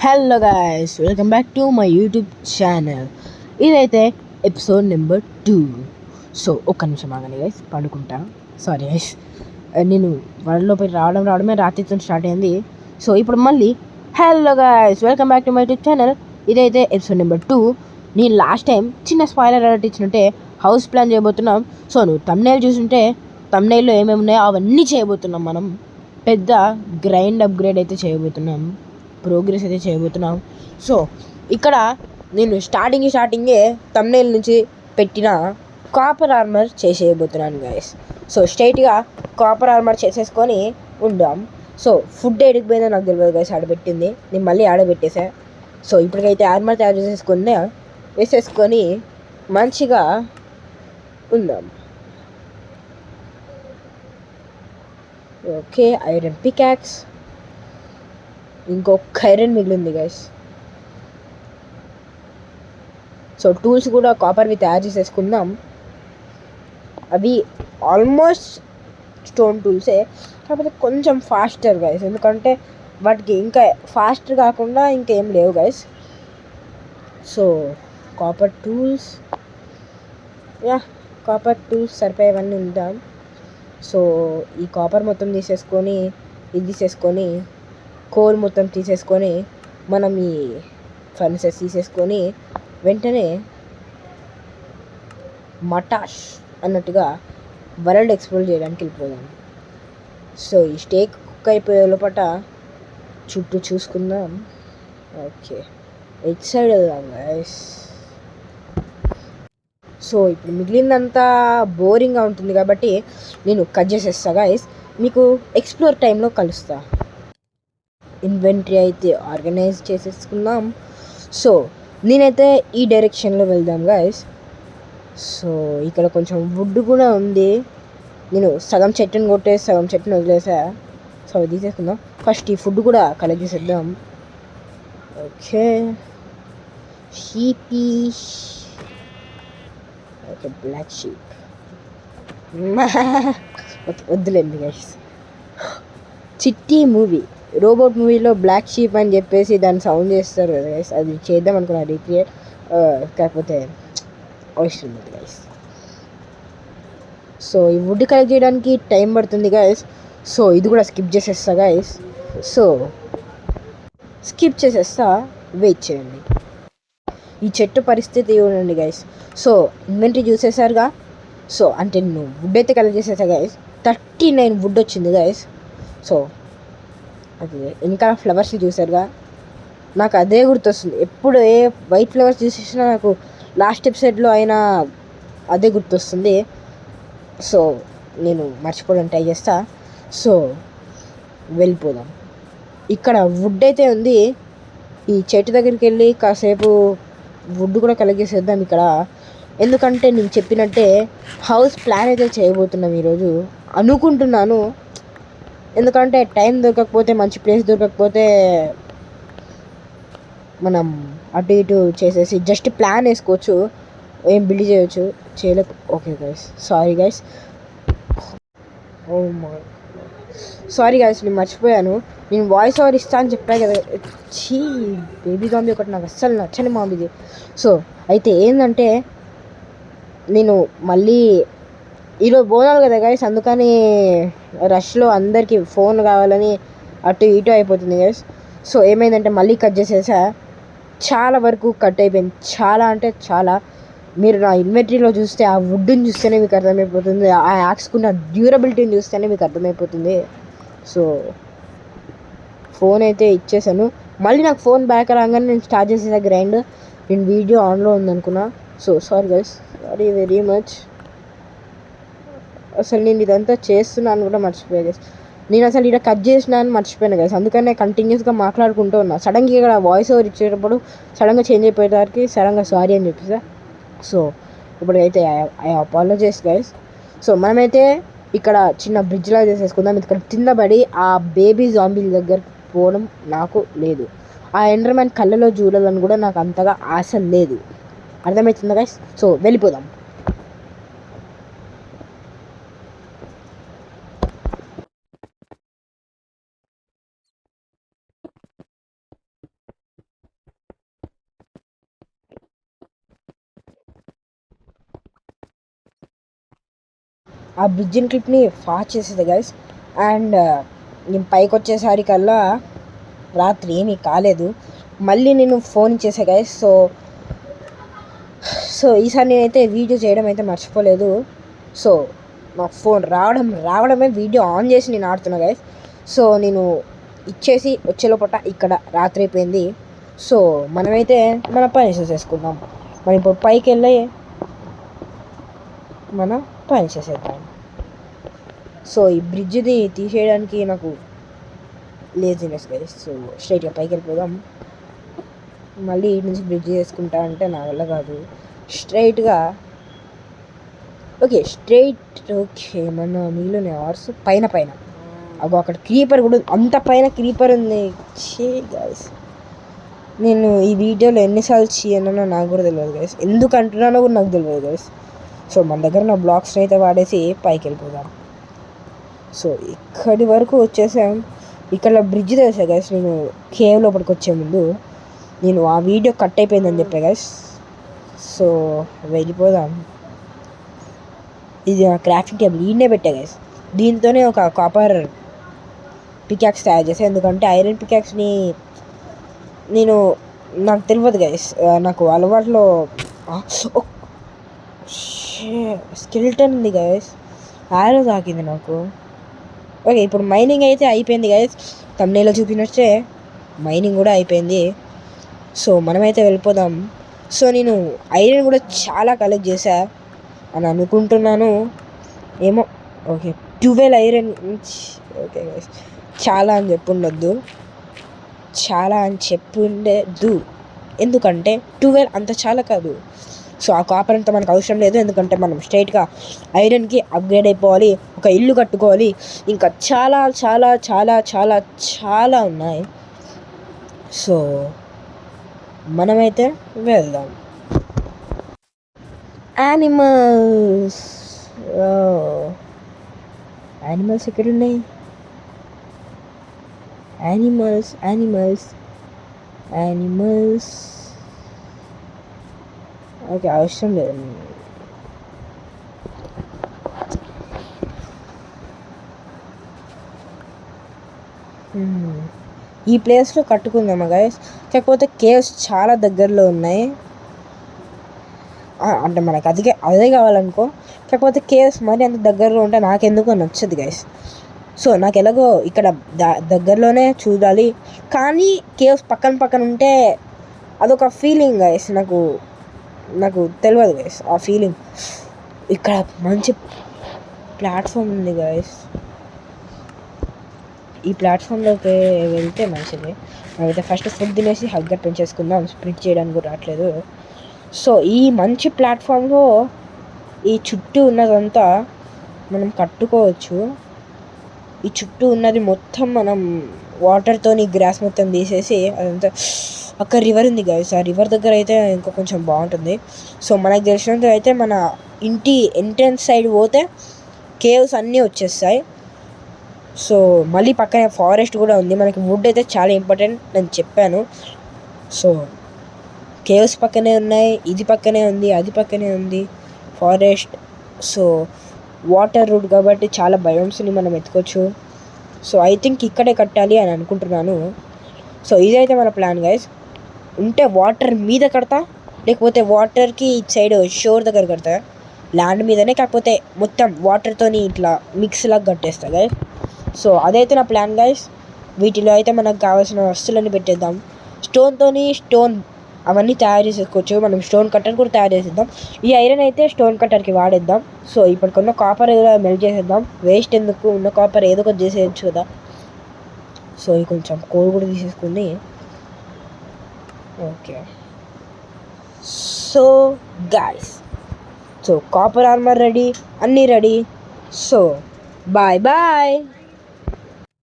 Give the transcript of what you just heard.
Hello guys, welcome back to my YouTube channel. ఇదైతే episode number 2. So ఒక్క నిమిషం ఆగండి గైస్, పండుకుంటా. సారీ గైస్, నేను వరల్డ్లోపై రావడమే రాత్రితో స్టార్ట్ అయింది. సో ఇప్పుడు మళ్ళీ hello guys, welcome back to my YouTube channel. ఇదైతే ఎపిసోడ్ నెంబర్ 2. నేను లాస్ట్ టైం చిన్న స్పాయిలర్ అలర్ట్ ఇచ్చినట్టే హౌస్ ప్లాన్ చేయబోతున్నాం. సో నువ్వు తమ్నైల్ చూసుంటే తమ్నైల్లో ఏమేమి ఉన్నాయో అవన్నీ చేయబోతున్నాం. మనం పెద్ద గ్రైండ్ అప్గ్రేడ్ అయితే చేయబోతున్నాం, ప్రోగ్రెస్ అయితే చేయబోతున్నాం. సో ఇక్కడ నేను స్టార్టింగే తమ్నైల్ నుంచి పెట్టిన కాపర్ ఆర్మర్ చేసేయబోతున్నాను గైస్. సో స్ట్రైట్గా కాపర్ ఆర్మర్ చేసేసుకొని ఉందాం. సో ఫుడ్ ఎడిగిపోయిందో నాకు తెలియదు గైస్, ఆడబెట్టింది నేను మళ్ళీ ఆడబెట్టేసా. సో ఇప్పటికైతే ఆర్మర్ తయారు వేసేసుకొని మంచిగా ఉందాం. ఓకే, ఐరన్ పికాక్స్, ఇంకొక ఐరన్ మిగిలింది గైస్. సో టూల్స్ కూడా కాపర్వి తయారు చేసేసుకుందాం. అవి ఆల్మోస్ట్ స్టోన్ టూల్సే, కాకపోతే కొంచెం ఫాస్టర్ గైస్, ఎందుకంటే వాటికి ఇంకా ఫాస్ట్ కాకుండా ఇంకేం లేవు గైస్. సో కాపర్ టూల్స్ సరిపోయేవన్నీ ఉందాం. సో ఈ కాపర్ మొత్తం తీసేసుకొని ఇది తీసేసుకొని కోల్ మొత్తం తీసేసుకొని మనం ఈ ఫర్నిచర్ తీసేసుకొని వెంటనే మటాష్ అన్నట్టుగా వరల్డ్ ఎక్స్ప్లోర్ చేయడానికి వెళ్ళిపోదాం. సో ఈ స్టేక్ కుక్ అయిపోయే లోపల చుట్టూ చూసుకుందాం. ఓకే, ఎట్ సైడ్ వెళ్దాం గైస్. సో ఇప్పుడు మిగిలిందంతా బోరింగ్గా ఉంటుంది కాబట్టి నేను కట్ చేసేస్తా గైస్. మీకు ఎక్స్ప్లోర్ టైంలో కలుస్తా. ఇన్వెంటరీ అయితే ఆర్గనైజ్ చేసేసుకుందాం. సో నేనైతే ఈ డైరెక్షన్లో వెళ్దాం గైస్. సో ఇక్కడ కొంచెం వుడ్ కూడా ఉంది. నేను సగం చెట్టుని కొట్టేసి సగం చెట్టుని వదిలేసా. సో అది తీసేసుకుందాం. ఫస్ట్ ఈ ఫుడ్ కూడా కలెక్ట్ చేసేద్దాం. ఓకే, షీపీ, ఓకే, బ్లాక్ షీప్. ఓకే, వద్దులేండి గైస్. చిట్టి మూవీ, రోబోట్ మూవీలో బ్లాక్ షీప్ అని చెప్పేసి దాన్ని సౌండ్ చేస్తారు కదా గైస్, అది చేద్దాం అనుకున్నా రీక్రియేట్, కాకపోతే అవసరం లేదు గైస్. సో ఈ వుడ్ కలెక్ట్ చేయడానికి టైం పడుతుంది గైస్. సో ఇది కూడా స్కిప్ చేసేస్తా గైస్. సో స్కిప్ చేసేస్తా, వెయిట్ చేయండి. ఈ చెట్టు పరిస్థితి చూడండి గైస్. సో ఇన్వెంటరీ చూసేసారుగా. సో అంటే నేను వుడ్ అయితే కలెక్ట్ చేసేసా గైస్. 39 వుడ్ వచ్చింది గైస్. సో అది ఇంకా ఫ్లవర్స్ చూసారుగా, నాకు అదే గుర్తొస్తుంది. ఎప్పుడు ఏ వైట్ ఫ్లవర్స్ చూసేసినా నాకు లాస్ట్ ఎపిసోడ్లో అయినా అదే గుర్తొస్తుంది. సో నేను మర్చిపోవడానికి ట్రై చేస్తా. సో వెళ్ళిపోదాం. ఇక్కడ వుడ్ అయితే ఉంది. ఈ చెట్టు దగ్గరికి వెళ్ళి కాసేపు వుడ్ కూడా కలెక్ట్ చేసేద్దాం ఇక్కడ. ఎందుకంటే నేను చెప్పినట్టే హౌస్ ప్లాన్ అయితే చేయబోతున్నాం ఈరోజు అనుకుంటున్నాను. ఎందుకంటే టైం దొరకకపోతే, మంచి ప్లేస్ దొరకకపోతే మనం అటు ఇటు చేసేసి జస్ట్ ప్లాన్ వేసుకోవచ్చు, ఏం బిల్డ్ చేయొచ్చు. Okay guys, sorry guys. Oh my, sorry guys, నేను మర్చిపోయాను. నేను వాయిస్ ఓవర్ ఇస్తా అని చెప్పాను కదా. బేబీ జాంబీ ఒకటి నాకు అస్సలు నచ్చని మాంబీది. సో అయితే ఏంటంటే నేను మళ్ళీ ఈరోజు బోనాలు కదా గైస్, అందుకని రష్లో అందరికీ ఫోన్ కావాలని అటు ఇటు అయిపోతుంది గైస్. సో ఏమైందంటే మళ్ళీ కట్ చేసేసా. చాలా వరకు కట్ అయిపోయింది, చాలా అంటే చాలా. మీరు నా ఇన్వెంటరీలో చూస్తే ఆ వుడ్ని చూస్తేనే మీకు అర్థమైపోతుంది, ఆ యాక్స్కున్న డ్యూరబిలిటీని చూస్తేనే మీకు అర్థమైపోతుంది. సో ఫోన్ అయితే ఇచ్చేసాను. మళ్ళీ నాకు ఫోన్ బ్యాక్ రాగానే నేను స్టార్ట్ చేసేసా గ్రైండ్. నేను వీడియో ఆన్లో ఉందనుకున్నా. So sorry guys, sorry very much. అసలు నేను ఇదంతా చేస్తున్నాను కూడా మర్చిపోయా గైస్. నేను అసలు ఇక్కడ కట్ చేసినా అని మర్చిపోయాను గైస్. అందుకనే కంటిన్యూస్గా మాట్లాడుకుంటూ ఉన్నా. సడన్గా ఇక్కడ వాయిస్ ఓవర్ ఇచ్చేటప్పుడు సడన్గా చేంజ్ అయిపోయేసరికి సడన్గా సారీ అని చెప్పేసా. సో ఇప్పుడైతే ఐ అపాలజైజ్ గైస్. సో మనమైతే ఇక్కడ చిన్న బ్రిడ్జ్ లాగా చేసేసుకుందాం. ఇక్కడ కింద పడి ఆ బేబీ జాంబీల దగ్గర పోవడం నాకు లేదు. ఆ ఎండర్మ్యాన్ కళ్ళలో చూడాలని కూడా నాకు అంతగా ఆశ లేదు. అర్థమవుతుందా గైస్? సో వెళ్ళిపోదాం. ఆ బ్రిడ్జిన్ క్లిప్ని ఫాస్ట్ చేసేది గైస్. అండ్ నేను పైకి వచ్చేసరికల్లా రాత్రి ఏమీ కాలేదు. మళ్ళీ నేను ఫోన్ ఇచ్చేసా గైస్. సో ఈసారి నేనైతే వీడియో చేయడం అయితే మర్చిపోలేదు. సో నాకు ఫోన్ రావడమే వీడియో ఆన్ చేసి నేను ఆడుతున్నా గైస్. సో నేను ఇచ్చేసి వచ్చేలోపట ఇక్కడ రాత్రి అయిపోయింది. సో మనమైతే మన పని చేసేసుకుందాం. మనం ఇప్పుడు పైకి వెళ్ళి మన పని చేసేద్దాం. సో ఈ బ్రిడ్జ్ది తీసేయడానికి నాకు లేజినెస్ గైస్. సో స్ట్రైట్గా పైకి వెళ్ళిపోదాం. మళ్ళీ ఇటు నుంచి బ్రిడ్జ్ చేసుకుంటా అంటే నా వల్ల కాదు. స్ట్రైట్గా ఓకే మన మీలోనే అవర్స్ పైన అగో అక్కడ క్రీపర్ కూడా అంత పైన క్రీపర్ ఉంది. గైస్ నేను ఈ వీడియోలో ఎన్నిసార్లు చేయనో నాకు కూడా తెలియదు గైస్. ఎందుకు అంటున్నానో కూడా నాకు తెలియదు గైస్. సో మన దగ్గర నా బ్లాక్స్ని అయితే వాడేసి పైకి వెళ్ళిపోదాం. సో ఇక్కడి వరకు వచ్చేసాం. ఇక్కడ బ్రిడ్జ్ తెలుసా గైస్. నేను కేవ్ లోపలికి వచ్చే ముందు నేను ఆ వీడియో కట్ అయిపోయిందని చెప్పా గైస్. సో వెళ్ళిపోదాం. ఇది నా క్రాఫ్టింగ్ టేబుల్ ఈయనే పెట్టా గైస్. దీంతోనే ఒక కాపర్ పికాక్స్ తయారు చేసాను. ఎందుకంటే ఐరన్ పికాక్స్ని నాకు తెలియదు గైస్. నాకు అలవాట్లో స్కెల్టన్ ఉంది గైస్. ఆరో తాకింది నాకు. ఓకే ఇప్పుడు మైనింగ్ అయితే అయిపోయింది గైస్. తమ్నేలో చూపినట్టే మైనింగ్ కూడా అయిపోయింది. సో మనమైతే వెళ్ళిపోదాం. సో నేను ఐరన్ కూడా చాలా కలెక్ట్ చేశా అని అనుకుంటున్నాను. ఏమో ఓకే 12 ఐరన్. ఓకే గైస్ చాలా అని చెప్పుండొద్దు, చాలా అని చెప్పుండేదు. ఎందుకంటే 12 అంత చాలా కాదు. సో ఆ కాపర్ అంతా మనకు అవసరం లేదు. ఎందుకంటే మనం స్ట్రైట్గా ఐరన్కి అప్గ్రేడ్ అయిపోవాలి, ఒక ఇల్లు కట్టుకోవాలి, ఇంకా చాలా చాలా చాలా చాలా చాలా ఉన్నాయి. సో మనమైతే వెళ్దాం. యానిమల్స్ ఎక్కడ ఉన్నాయి? యానిమల్స్ ఓకే అవసరం లేదు. ఈ ప్లేస్లో కట్టుకుందామా గైస్. కాకపోతే కేవ్స్ చాలా దగ్గరలో ఉన్నాయి. అంటే మనకు అదే కావాలనుకో. కాకపోతే కేవ్స్ మరి అంత దగ్గరలో ఉంటే నాకెందుకో నచ్చదు గైస్. సో నాకు ఎలాగో ఇక్కడ దగ్గరలోనే చూడాలి. కానీ కేవ్స్ పక్కన ఉంటే అదొక ఫీలింగ్ గైస్. నాకు తెలియదు గైస్ ఆ ఫీలింగ్. ఇక్కడ మంచి ప్లాట్ఫామ్ ఉంది గైస్. ఈ ప్లాట్ఫామ్లోకి వెళ్తే మంచిది. అయితే ఫస్ట్ ఫుడ్ తినేసి హగ్గర్ పెంచేసుకుందాం. స్ప్లిట్ చేయడానికి కూడా రావట్లేదు. సో ఈ మంచి ప్లాట్ఫామ్లో ఈ చుట్టూ ఉన్నదంతా మనం కట్టుకోవచ్చు. ఈ చుట్టూ ఉన్నది మొత్తం మనం వాటర్తోని గ్రాస్ మొత్తం తీసేసి అదంతా. అక్కడ రివర్ ఉంది గైస్. ఆ రివర్ దగ్గర అయితే ఇంకా కొంచెం బాగుంటుంది. సో మనకు తెలిసినంత అయితే మన ఇంటి ఎంట్రన్స్ సైడ్ పోతే కేవ్స్ అన్నీ వచ్చేస్తాయి. సో మళ్ళీ పక్కనే ఫారెస్ట్ కూడా ఉంది. మనకి వుడ్ అయితే చాలా ఇంపార్టెంట్ నేను చెప్పాను. సో కేవ్స్ పక్కనే ఉన్నాయి, ఇది పక్కనే ఉంది, అది పక్కనే ఉంది ఫారెస్ట్. సో వాటర్ రూట్ కాబట్టి చాలా బయోమ్స్ని మనం ఎత్తుకోవచ్చు. సో ఐ థింక్ ఇక్కడే కట్టాలి అని అనుకుంటున్నాను. సో ఇదైతే మన ప్లాన్ గైస్. ఉంటే వాటర్ మీద కడతా, లేకపోతే వాటర్కి ఇటు సైడ్ షోర్ దగ్గర కడతా. ల్యాండ్ మీదనే, కాకపోతే మొత్తం వాటర్తోని ఇట్లా మిక్స్ లాగా కట్టేస్తా గైస్. సో అదైతే నా ప్లాన్ గైస్. వీటిలో అయితే మనకు కావాల్సిన వస్తువులన్నీ పెట్టేద్దాం. స్టోన్ అవన్నీ తయారు చేసేసుకోవచ్చు. మనం స్టోన్ కట్టర్ కూడా తయారు చేసేద్దాం. ఈ ఐరన్ అయితే స్టోన్ కట్టర్కి వాడేద్దాం. సో ఇప్పటికున్న కాపర్ ఏదో మెల్ట్ చేసేద్దాం. వేస్ట్ ఎందుకు, ఉన్న కాపర్ ఏదో ఒకటి చేసేయచ్చు కదా. సో ఇది కొంచెం కోల్ కూడా తీసేసుకుని okay. So guys, so copper armour ready, అన్నీ రెడీ. So bye.